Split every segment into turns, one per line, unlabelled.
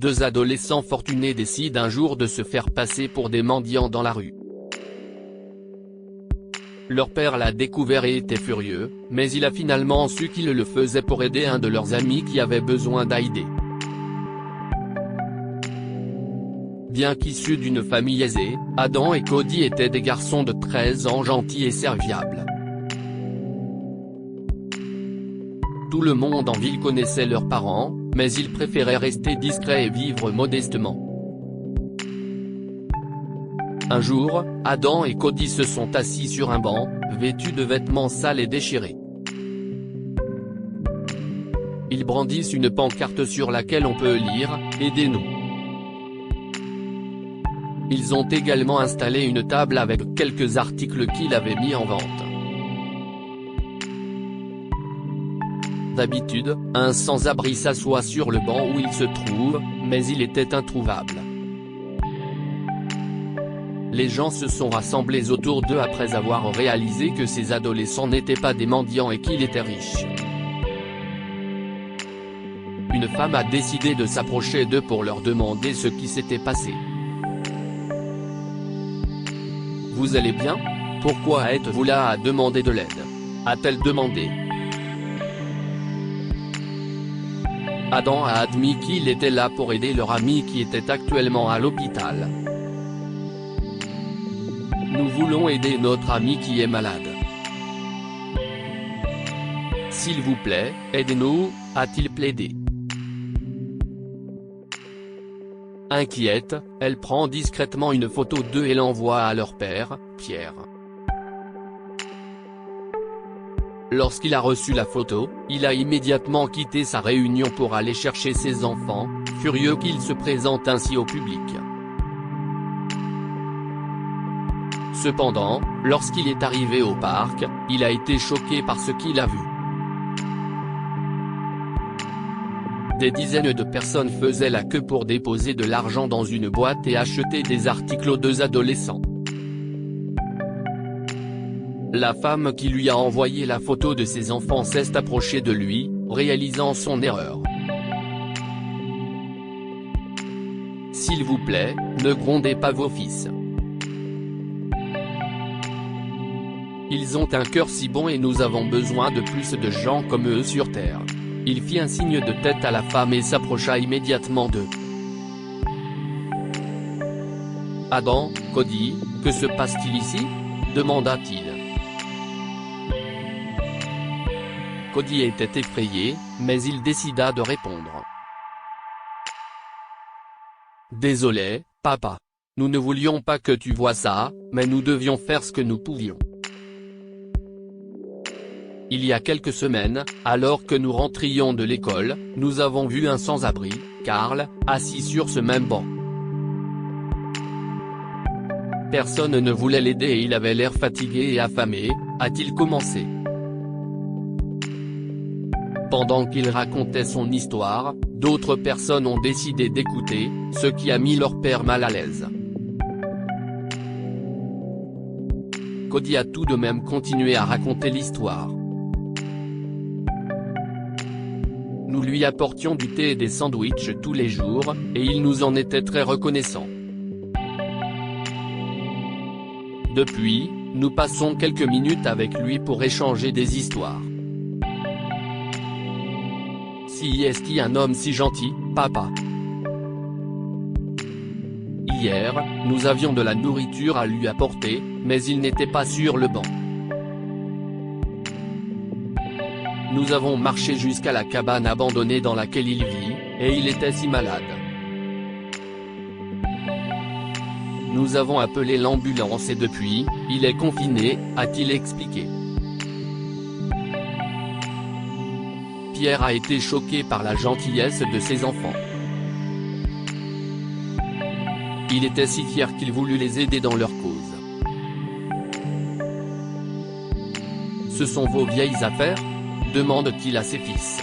Deux adolescents fortunés décident un jour de se faire passer pour des mendiants dans la rue. Leur père l'a découvert et était furieux, mais il a finalement su qu'il le faisait pour aider un de leurs amis qui avait besoin d'aide. Bien qu'issus d'une famille aisée, Adam et Cody étaient des garçons de 13 ans gentils et serviables. Tout le monde en ville connaissait leurs parents, mais ils préféraient rester discrets et vivre modestement. Un jour, Adam et Cody se sont assis sur un banc, vêtus de vêtements sales et déchirés. Ils brandissent une pancarte sur laquelle on peut lire « Aidez-nous ». Ils ont également installé une table avec quelques articles qu'ils avaient mis en vente. D'habitude, un sans-abri s'assoit sur le banc où il se trouve, mais il était introuvable. Les gens se sont rassemblés autour d'eux après avoir réalisé que ces adolescents n'étaient pas des mendiants et qu'ils étaient riches. Une femme a décidé de s'approcher d'eux pour leur demander ce qui s'était passé. « Vous allez bien? Pourquoi êtes-vous là à demander de l'aide ?» a-t-elle demandé. Adam a admis qu'il était là pour aider leur ami qui était actuellement à l'hôpital. « Nous voulons aider notre ami qui est malade. S'il vous plaît, aidez-nous », a-t-il plaidé. Inquiète, elle prend discrètement une photo d'eux et l'envoie à leur père, Pierre. Lorsqu'il a reçu la photo, il a immédiatement quitté sa réunion pour aller chercher ses enfants, furieux qu'il se présente ainsi au public. Cependant, lorsqu'il est arrivé au parc, il a été choqué par ce qu'il a vu. Des dizaines de personnes faisaient la queue pour déposer de l'argent dans une boîte et acheter des articles aux deux adolescents. La femme qui lui a envoyé la photo de ses enfants s'est approchée de lui, réalisant son erreur. « S'il vous plaît, ne grondez pas vos fils. Ils ont un cœur si bon et nous avons besoin de plus de gens comme eux sur Terre. » Il fit un signe de tête à la femme et s'approcha immédiatement d'eux. « Adam, Cody, que se passe-t-il ici ?» demanda-t-il. Cody était effrayé, mais il décida de répondre. « Désolé, papa. Nous ne voulions pas que tu vois ça, mais nous devions faire ce que nous pouvions. Il y a quelques semaines, alors que nous rentrions de l'école, nous avons vu un sans-abri, Carl, assis sur ce même banc. Personne ne voulait l'aider et il avait l'air fatigué et affamé, a-t-il commencé. Pendant qu'il racontait son histoire, d'autres personnes ont décidé d'écouter, ce qui a mis leur père mal à l'aise. Cody a tout de même continué à raconter l'histoire. Nous lui apportions du thé et des sandwichs tous les jours, et il nous en était très reconnaissant. Depuis, nous passons quelques minutes avec lui pour échanger des histoires. Si est-il un homme si gentil, papa? Hier, nous avions de la nourriture à lui apporter, mais il n'était pas sur le banc. Nous avons marché jusqu'à la cabane abandonnée dans laquelle il vit, et il était si malade. Nous avons appelé l'ambulance et depuis, il est confiné, a-t-il expliqué. Pierre a été choqué par la gentillesse de ses enfants. Il était si fier qu'il voulut les aider dans leur cause. « Ce sont vos vieilles affaires ?» demande-t-il à ses fils.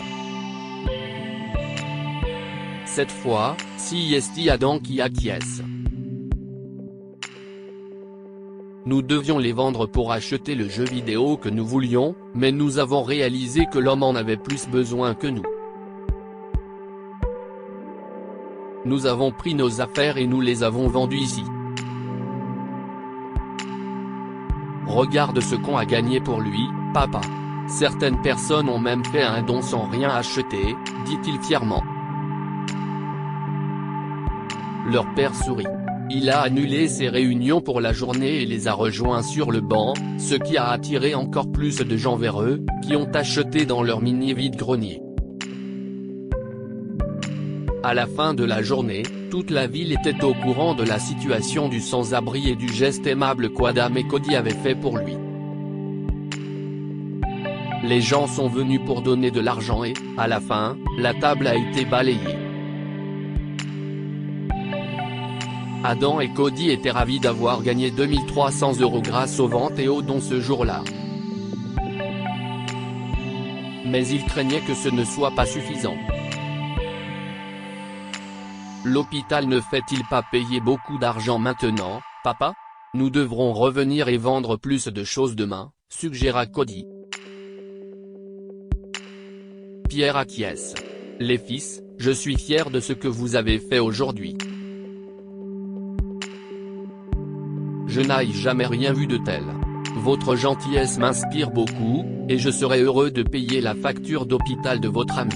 Cette fois, si est Adam qui acquiesce. Nous devions les vendre pour acheter le jeu vidéo que nous voulions, mais nous avons réalisé que l'homme en avait plus besoin que nous. Nous avons pris nos affaires et nous les avons vendues ici. Regarde ce qu'on a gagné pour lui, papa. Certaines personnes ont même fait un don sans rien acheter, dit-il fièrement. Leur père sourit. Il a annulé ses réunions pour la journée et les a rejoints sur le banc, ce qui a attiré encore plus de gens vers eux, qui ont acheté dans leur mini vide-grenier. À la fin de la journée, toute la ville était au courant de la situation du sans-abri et du geste aimable qu'Adam et Cody avaient fait pour lui. Les gens sont venus pour donner de l'argent et, à la fin, la table a été balayée. Adam et Cody étaient ravis d'avoir gagné 2300 € grâce aux ventes et aux dons ce jour-là. Mais ils craignaient que ce ne soit pas suffisant. L'hôpital ne fait-il pas payer beaucoup d'argent maintenant, papa? Nous devrons revenir et vendre plus de choses demain, suggéra Cody. Pierre acquiesce. Les fils, je suis fier de ce que vous avez fait aujourd'hui. Je n'ai jamais rien vu de tel. Votre gentillesse m'inspire beaucoup, et je serai heureux de payer la facture d'hôpital de votre ami.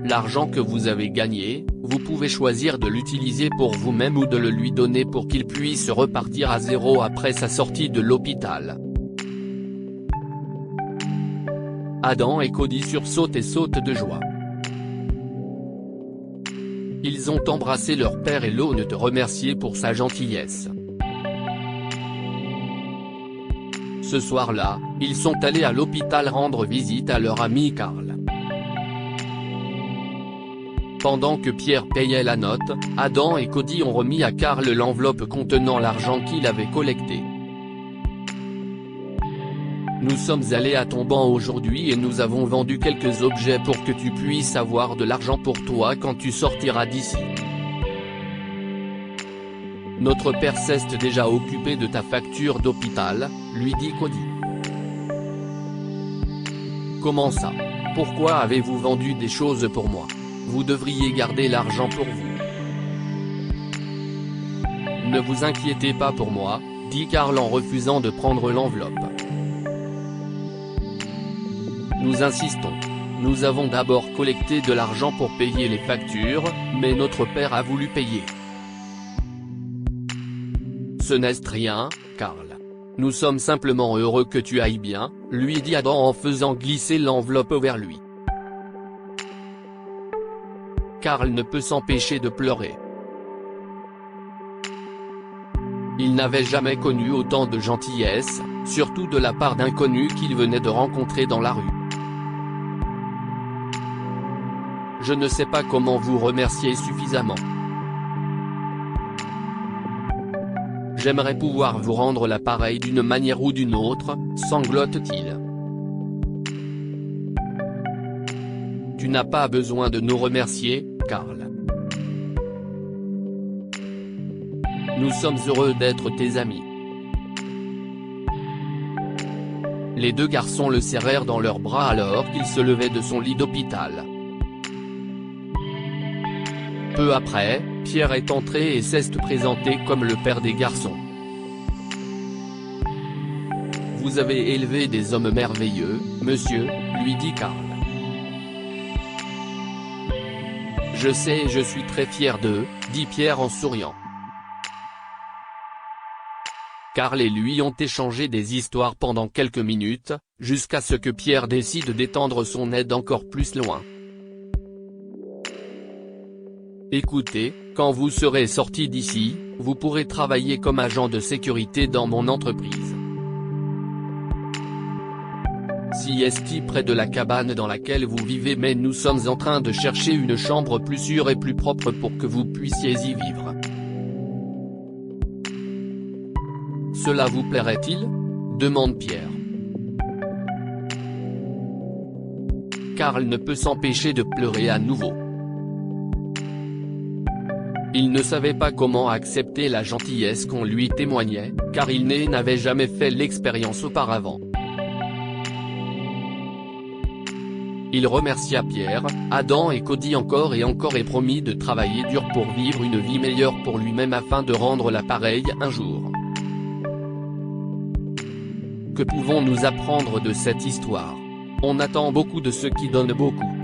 L'argent que vous avez gagné, vous pouvez choisir de l'utiliser pour vous-même ou de le lui donner pour qu'il puisse repartir à zéro après sa sortie de l'hôpital. Adam et Cody sursautent et sautent de joie. Ils ont embrassé leur père et l'ont te remercié pour sa gentillesse. Ce soir-là, ils sont allés à l'hôpital rendre visite à leur ami Carl. Pendant que Pierre payait la note, Adam et Cody ont remis à Carl l'enveloppe contenant l'argent qu'il avait collecté. Nous sommes allés à ton banc aujourd'hui et nous avons vendu quelques objets pour que tu puisses avoir de l'argent pour toi quand tu sortiras d'ici. Notre père s'est déjà occupé de ta facture d'hôpital, lui dit Cody. Comment ça? Pourquoi avez-vous vendu des choses pour moi? Vous devriez garder l'argent pour vous. Ne vous inquiétez pas pour moi, dit Carl en refusant de prendre l'enveloppe. Nous insistons. Nous avons d'abord collecté de l'argent pour payer les factures, mais notre père a voulu payer. Ce n'est rien, Carl. Nous sommes simplement heureux que tu ailles bien, lui dit Adam en faisant glisser l'enveloppe vers lui. Carl ne peut s'empêcher de pleurer. Il n'avait jamais connu autant de gentillesse, surtout de la part d'inconnus qu'il venait de rencontrer dans la rue. Je ne sais pas comment vous remercier suffisamment. J'aimerais pouvoir vous rendre l'appareil d'une manière ou d'une autre, sanglote-t-il. Tu n'as pas besoin de nous remercier, Carl. Nous sommes heureux d'être tes amis. Les deux garçons le serrèrent dans leurs bras alors qu'il se levait de son lit d'hôpital. Peu après, Pierre est entré et s'est présenté comme le père des garçons. Vous avez élevé des hommes merveilleux, monsieur, lui dit Carl. Je sais et je suis très fier d'eux, dit Pierre en souriant. Carl et lui ont échangé des histoires pendant quelques minutes, jusqu'à ce que Pierre décide d'étendre son aide encore plus loin. Écoutez, quand vous serez sorti d'ici, vous pourrez travailler comme agent de sécurité dans mon entreprise. Si est près de la cabane dans laquelle vous vivez, mais nous sommes en train de chercher une chambre plus sûre et plus propre pour que vous puissiez y vivre. Cela vous plairait-il? Demande Pierre. Carl ne peut s'empêcher de pleurer à nouveau. Il ne savait pas comment accepter la gentillesse qu'on lui témoignait, car il n'avait jamais fait l'expérience auparavant. Il remercia Pierre, Adam et Cody encore et encore et promit de travailler dur pour vivre une vie meilleure pour lui-même afin de rendre l'appareil un jour. Que pouvons-nous apprendre de cette histoire? On attend beaucoup de ceux qui donnent beaucoup.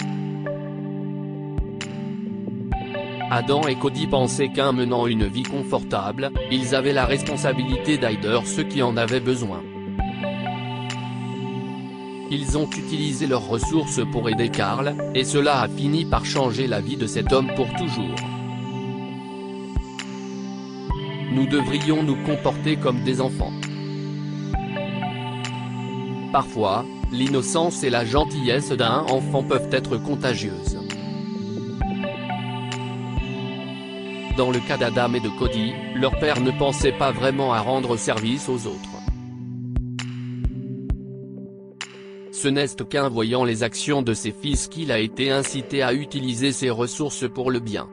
Adam et Cody pensaient qu'en menant une vie confortable, ils avaient la responsabilité d'aider ceux qui en avaient besoin. Ils ont utilisé leurs ressources pour aider Carl, et cela a fini par changer la vie de cet homme pour toujours. Nous devrions nous comporter comme des enfants. Parfois, l'innocence et la gentillesse d'un enfant peuvent être contagieuses. Dans le cas d'Adam et de Cody, leur père ne pensait pas vraiment à rendre service aux autres. Ce n'est qu'en voyant les actions de ses fils qu'il a été incité à utiliser ses ressources pour le bien.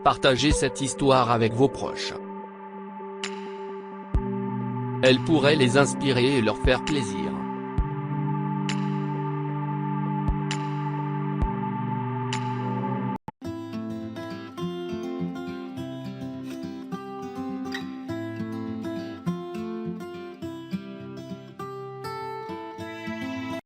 Partagez cette histoire avec vos proches. Elle pourrait les inspirer et leur faire plaisir.